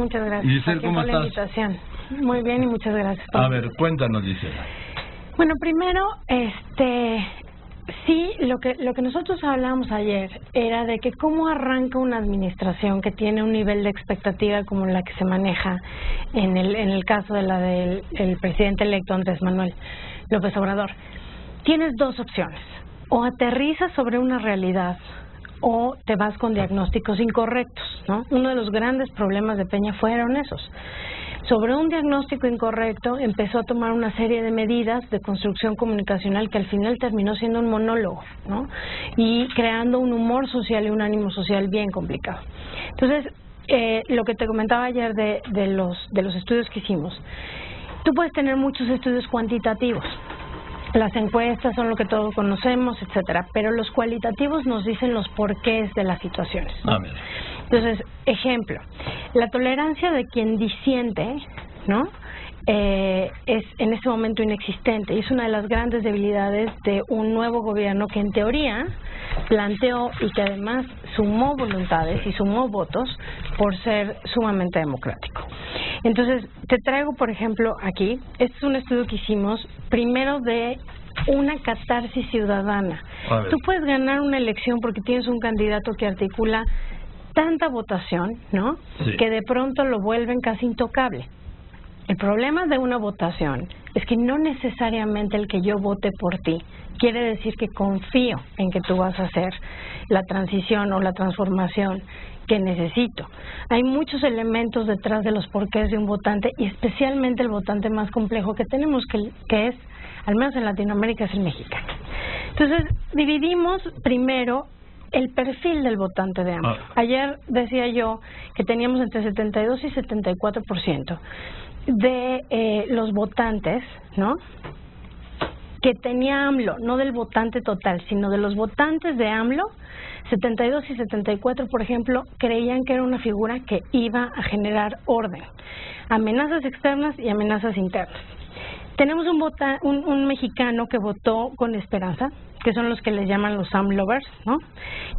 Muchas gracias. Giselle, ¿cómo por la estás? invitación. Muy bien y muchas gracias. A ver, cuéntanos, Giselle. Bueno, primero, sí, lo que nosotros hablábamos ayer era de que cómo arranca una administración que tiene un nivel de expectativa como la que se maneja en el caso de la del el presidente electo Andrés Manuel López Obrador. Tienes dos opciones: o aterrizas sobre una realidad o te vas con diagnósticos incorrectos, ¿no? Uno de los grandes problemas de Peña fueron esos. Sobre un diagnóstico incorrecto empezó a tomar una serie de medidas de construcción comunicacional que al final terminó siendo un monólogo, ¿no? Y creando un humor social y un ánimo social bien complicado. Entonces, lo que te comentaba ayer de los estudios que hicimos, tú puedes tener muchos estudios cuantitativos. Las encuestas son lo que todos conocemos, etcétera, pero los cualitativos nos dicen los porqués de las situaciones, ¿no? Entonces, ejemplo, la tolerancia de quien disiente, ¿no? Es en este momento inexistente y es una de las grandes debilidades de un nuevo gobierno que en teoría planteó y que además sumó voluntades y sumó votos por ser sumamente democrático. Entonces, te traigo, por ejemplo, aquí, este es un estudio que hicimos primero de una catarsis ciudadana. Tú puedes ganar una elección porque tienes un candidato que articula tanta votación, ¿no? Sí. Que de pronto lo vuelven casi intocable. El problema de una votación es que no necesariamente el que yo vote por ti quiere decir que confío en que tú vas a hacer la transición o la transformación que necesito. Hay muchos elementos detrás de los porqués de un votante y especialmente el votante más complejo que tenemos, que es, al menos en Latinoamérica, es el mexicano. Entonces, dividimos primero el perfil del votante de AMLO. Ayer decía yo que teníamos entre 72 y 74% de los votantes, ¿no?, que tenía AMLO, no del votante total, sino de los votantes de AMLO. 72 y 74, por ejemplo, creían que era una figura que iba a generar orden, amenazas externas y amenazas internas. Tenemos un mexicano que votó con esperanza, que son los que les llaman los AMLovers, ¿no?,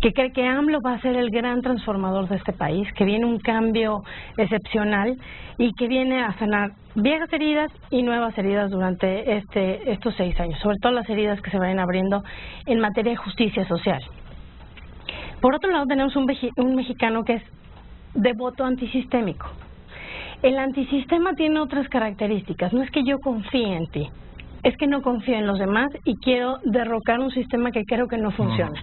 que cree que AMLO va a ser el gran transformador de este país, que viene un cambio excepcional y que viene a sanar viejas heridas y nuevas heridas durante estos 6 años, sobre todo las heridas que se vayan abriendo en materia de justicia social. Por otro lado, tenemos un mexicano que es de voto antisistémico. El antisistema tiene otras características. No es que yo confíe en ti, es que no confío en los demás y quiero derrocar un sistema que creo que no funciona.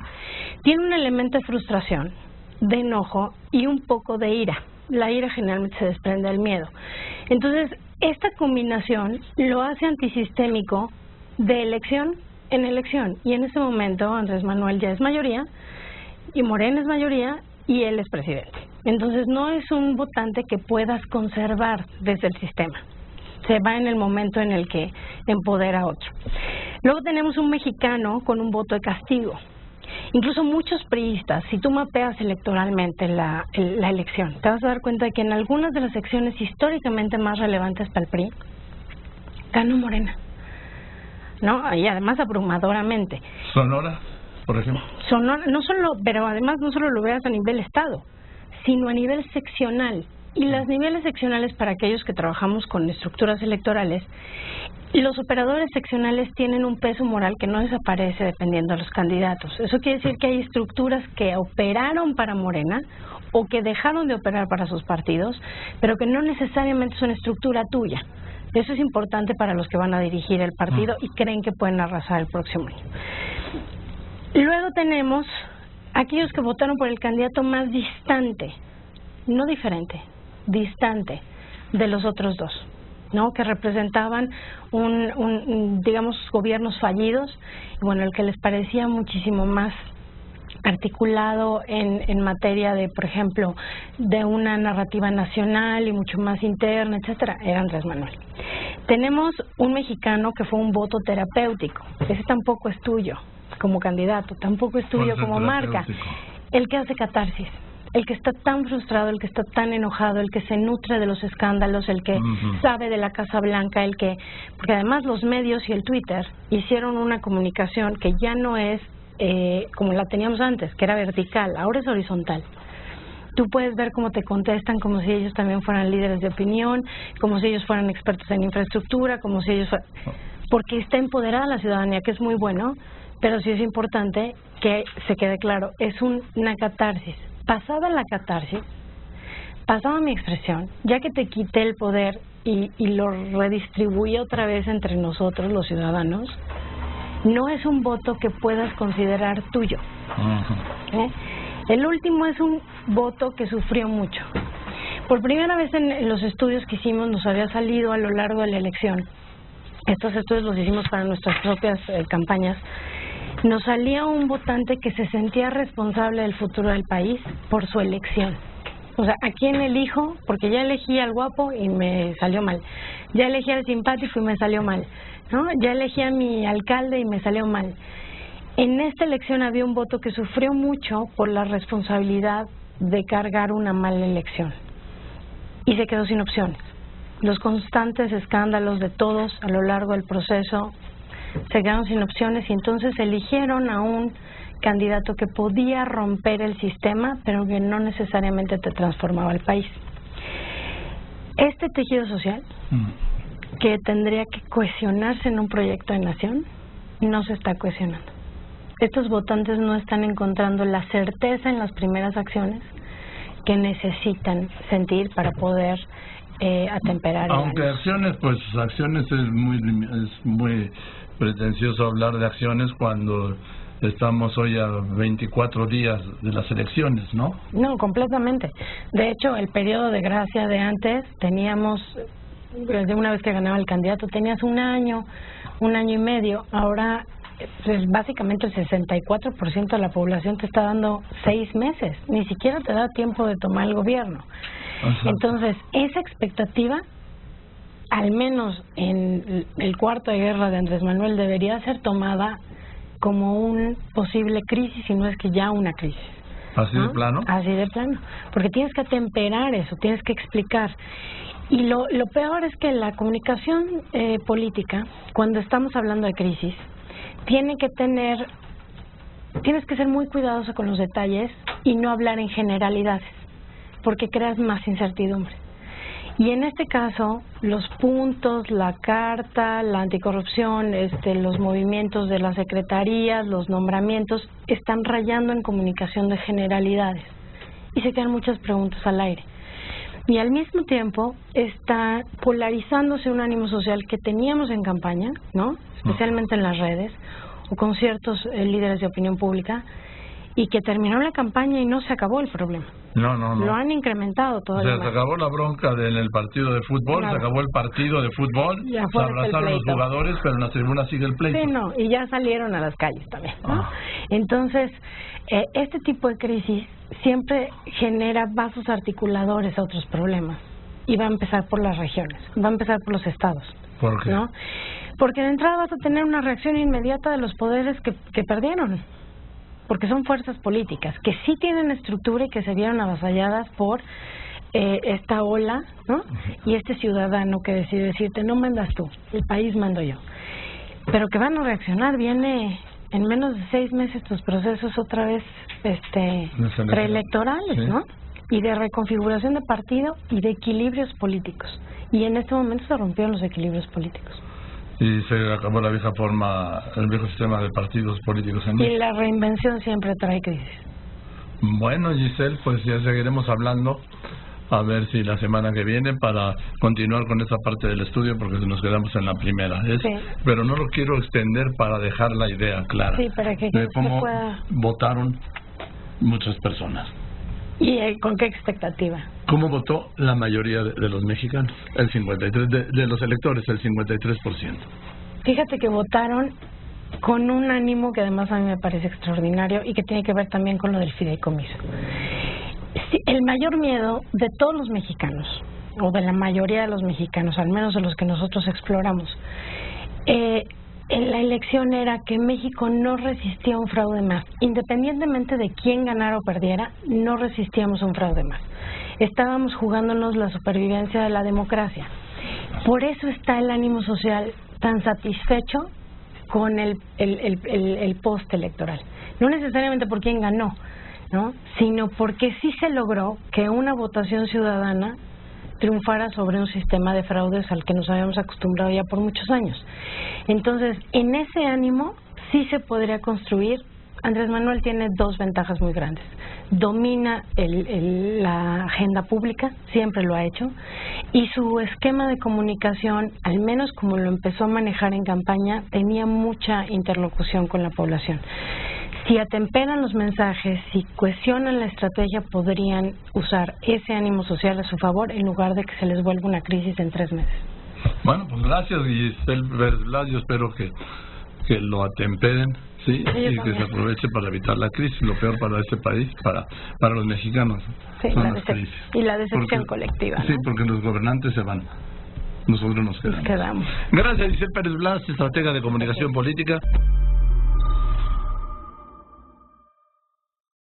Tiene un elemento de frustración, de enojo y un poco de ira. La ira generalmente se desprende del miedo. Entonces, esta combinación lo hace antisistémico de elección en elección. Y en ese momento Andrés Manuel ya es mayoría y Morena es mayoría y él es presidente. Entonces, no es un votante que puedas conservar desde el sistema. Se va en el momento en el que empodera a otro. Luego tenemos un mexicano con un voto de castigo. Incluso muchos priistas, si tú mapeas electoralmente la elección, te vas a dar cuenta de que en algunas de las secciones históricamente más relevantes para el PRI, ganó Morena, ¿no? Y además abrumadoramente. ¿Sonora, por ejemplo? Sonora, no solo, pero además no solo lo veas a nivel estado, sino a nivel seccional. Y los niveles seccionales, para aquellos que trabajamos con estructuras electorales, los operadores seccionales tienen un peso moral que no desaparece dependiendo de los candidatos. Eso quiere decir que hay estructuras que operaron para Morena o que dejaron de operar para sus partidos, pero que no necesariamente son estructura tuya. Eso es importante para los que van a dirigir el partido y creen que pueden arrasar el próximo año. Luego tenemos aquellos que votaron por el candidato más distante, no diferente, distante de los otros dos, ¿no?, que representaban digamos, gobiernos fallidos, y bueno, el que les parecía muchísimo más articulado en materia de, por ejemplo, de una narrativa nacional y mucho más interna, etcétera, era Andrés Manuel. Tenemos un mexicano que fue un voto terapéutico. Ese tampoco es tuyo como candidato, tampoco es tuyo como marca. El que hace catarsis, el que está tan frustrado, el que está tan enojado, el que se nutre de los escándalos, el que sabe de la Casa Blanca, porque además los medios y el Twitter hicieron una comunicación que ya no es como la teníamos antes, que era vertical, ahora es horizontal. tú puedes ver cómo te contestan como si ellos también fueran líderes de opinión, como si ellos fueran expertos en infraestructura, como si ellos porque está empoderada la ciudadanía, que es muy bueno, pero sí es importante que se quede claro, es una catarsis. Pasada la catarsis, pasada mi expresión, ya que te quité el poder y lo redistribuí otra vez entre nosotros, los ciudadanos, no es un voto que puedas considerar tuyo. El último es un voto que sufrió mucho. Por primera vez en los estudios que hicimos nos había salido a lo largo de la elección. Estos estudios los hicimos para nuestras propias campañas. Nos salía un votante que se sentía responsable del futuro del país por su elección. O sea, ¿a quién elijo? Porque ya elegí al guapo y me salió mal. Ya elegí al simpático y me salió mal, ¿no? Ya elegí a mi alcalde y me salió mal. En esta elección había un voto que sufrió mucho por la responsabilidad de cargar una mala elección. Y se quedó sin opciones. Los constantes escándalos de todos a lo largo del proceso se quedaron sin opciones y entonces eligieron a un candidato que podía romper el sistema, pero que no necesariamente te transformaba el país. Este tejido social, que tendría que cohesionarse en un proyecto de nación, no se está cohesionando. Estos votantes no están encontrando la certeza en las primeras acciones que necesitan sentir para poder atemperar. Aunque acciones es muy pretencioso hablar de acciones cuando estamos hoy a 24 días de las elecciones, ¿no? No, completamente. De hecho, el periodo de gracia de antes teníamos, de una vez que ganaba el candidato, tenías un año y medio. Ahora, básicamente el 64% de la población te está dando 6 meses. Ni siquiera te da tiempo de tomar el gobierno. Ajá. Entonces, esa expectativa, al menos en el cuarto de guerra de Andrés Manuel, debería ser tomada como un posible crisis, y no es que ya una crisis. ¿Así de plano? Así de plano, porque tienes que atemperar eso, tienes que explicar. Y lo peor es que la comunicación política, cuando estamos hablando de crisis, tienes que ser muy cuidadoso con los detalles y no hablar en generalidades, porque creas más incertidumbre. Y en este caso, los puntos, la carta, la anticorrupción, los movimientos de las secretarías, los nombramientos, están rayando en comunicación de generalidades. Y se quedan muchas preguntas al aire. Y al mismo tiempo está polarizándose un ánimo social que teníamos en campaña, ¿no? Especialmente en las redes, o con ciertos líderes de opinión pública, y que terminó la campaña y no se acabó el problema. No. Lo han incrementado todavía. O sea, se acabó la bronca en el partido de fútbol, claro. Se acabó el partido de fútbol, se abrazaron los jugadores, pero en la tribuna sigue el pleito. Sí, no, y ya salieron a las calles también, ¿no? Entonces, este tipo de crisis siempre genera vasos articuladores a otros problemas. Y va a empezar por las regiones, va a empezar por los estados. ¿Por qué? ¿No? Porque de entrada vas a tener una reacción inmediata de los poderes que perdieron. Porque son fuerzas políticas que sí tienen estructura y que se vieron avasalladas por esta ola, ¿no? Y este ciudadano que decide decirte, no mandas tú, el país mando yo. Pero que van a reaccionar, viene en menos de 6 meses tus procesos otra vez preelectorales, ¿sí? ¿No? Y de reconfiguración de partido y de equilibrios políticos. Y en este momento se rompieron los equilibrios políticos. Y se acabó la vieja forma, el viejo sistema de partidos políticos en México. Y la reinvención siempre trae crisis. Bueno, Giselle, pues ya seguiremos hablando, a ver si la semana que viene, para continuar con esa parte del estudio, porque nos quedamos en la primera. Sí. Pero no lo quiero extender para dejar la idea clara. Sí, para que de cómo votaron muchas personas. ¿Y con qué expectativa? ¿Cómo votó la mayoría de los mexicanos? El 53%, de los electores, el 53%. Fíjate que votaron con un ánimo que además a mí me parece extraordinario y que tiene que ver también con lo del fideicomiso. Sí, el mayor miedo de todos los mexicanos, o de la mayoría de los mexicanos, al menos de los que nosotros exploramos, en la elección era que México no resistía un fraude más. Independientemente de quién ganara o perdiera, no resistíamos un fraude más. Estábamos jugándonos la supervivencia de la democracia. Por eso está el ánimo social tan satisfecho con el post-electoral. No necesariamente por quién ganó. ¿no? Sino porque sí se logró que una votación ciudadana triunfara sobre un sistema de fraudes al que nos habíamos acostumbrado ya por muchos años. Entonces, en ese ánimo sí se podría construir. Andrés Manuel tiene dos ventajas muy grandes. Domina la agenda pública, siempre lo ha hecho, y su esquema de comunicación, al menos como lo empezó a manejar en campaña, tenía mucha interlocución con la población. Si atemperan los mensajes, si cuestionan la estrategia, podrían usar ese ánimo social a su favor en lugar de que se les vuelva una crisis en 3 meses. Bueno, pues gracias, Giselle Blas. Yo espero que lo atemperen, sí, y que se aproveche para evitar la crisis. Lo peor para este país, para los mexicanos, sí, son las crisis. Y la decepción colectiva, ¿no? Sí, porque los gobernantes se van. Nosotros nos quedamos. Nos quedamos. Gracias, Giselle Pérez Blas, estratega de comunicación política.